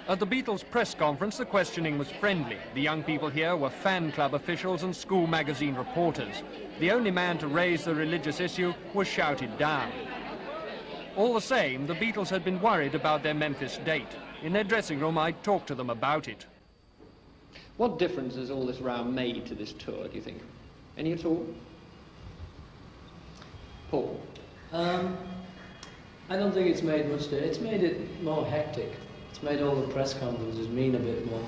At the Beatles press conference, the questioning was friendly. The young people here were fan club officials and school magazine reporters. The only man to raise the religious issue was shouted down. All the same, the Beatles had been worried about their Memphis date. In their dressing room, I talked to them about it. What difference has all this row made to this tour, do you think? Any at all? Paul? I don't think it's made much difference. It's made it more hectic. It's made all the press conferences mean a bit more.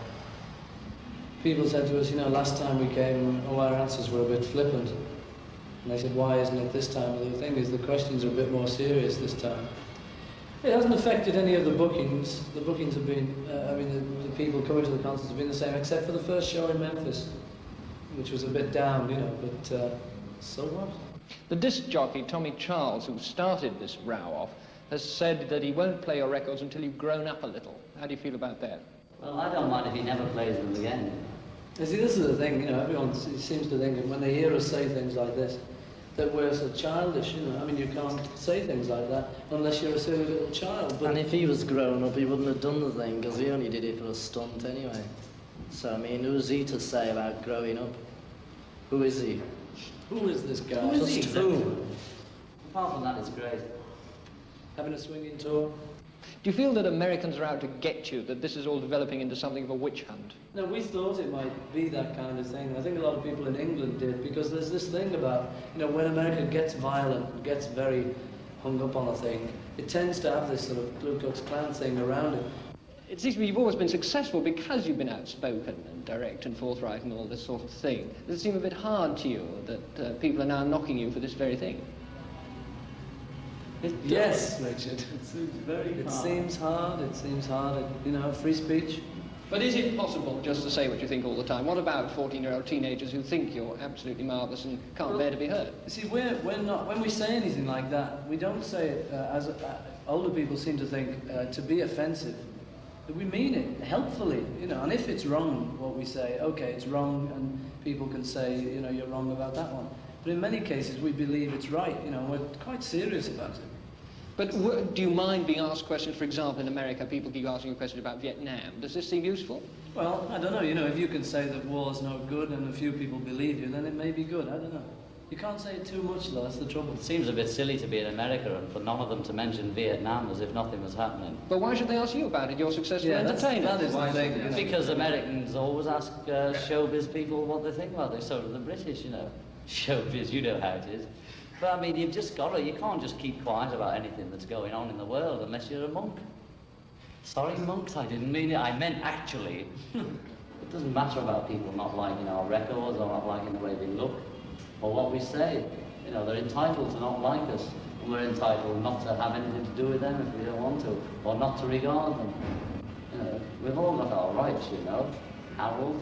People said to us, you know, last time we came, all our answers were a bit flippant. And they said, why isn't it this time? Well, the thing is, the questions are a bit more serious this time. It hasn't affected any of the bookings. The bookings have been, the people coming to the concerts have been the same, except for the first show in Memphis, which was a bit down, you know, but so what? The disc jockey, Tommy Charles, who started this row off, has said that he won't play your records until you've grown up a little. How do you feel about that? Well, I don't mind if he never plays them again. You see, this is the thing, you know, everyone seems to think that when they hear us say things like this, that we're so childish, you know. I mean, you can't say things like that unless you're a silly little child. But and if he was grown up, he wouldn't have done the thing, because he only did it for a stunt anyway. So, I mean, who's he to say about growing up? Who is he? Who is this guy? Who is he? Just who? Apart from that, it's great. Having a swinging tour? Do you feel that Americans are out to get you, that this is all developing into something of a witch hunt? No, we thought it might be that kind of thing. I think a lot of people in England did, because there's this thing about, you know, when America gets violent, gets very hung up on a thing, it tends to have this sort of Ku Klux Klan thing around it. It seems to me you've always been successful because you've been outspoken and direct and forthright and all this sort of thing. Does it seem a bit hard to you that people are now knocking you for this very thing? Yes, Richard. It seems hard. It seems hard. You know, free speech. But is it possible just to say what you think all the time? What about 14-year-old teenagers who think you're absolutely marvellous and can't bear to be heard? You see, we're not. When we say anything like that, we don't say it as older people seem to think to be offensive. But we mean it helpfully, you know. And if it's wrong, what we say, okay, it's wrong, and people can say, you know, you're wrong about that one. But in many cases, we believe it's right, you know, we're quite serious about it. But do you mind being asked questions? For example, in America, people keep asking you questions about Vietnam. Does this seem useful? Well, I don't know, you know, if you can say that war's no good and a few people believe you, then it may be good, I don't know. You can't say it too much, though, that's the trouble. It seems a bit silly to be in America and for none of them to mention Vietnam as if nothing was happening. But why should they ask you about it? You're successful entertainer. That is the thing. You know. Because Americans always ask showbiz people what they think about it, so do the British, you know. Showbiz, you know how it is. But I mean, you've just got to, you can't just keep quiet about anything that's going on in the world unless you're a monk. Sorry, monks, I didn't mean it, I meant actually. It doesn't matter about people not liking our records or not liking the way we look or what we say. You know, they're entitled to not like us, and we're entitled not to have anything to do with them if we don't want to, or not to regard them. You know, we've all got our rights, you know. Harold,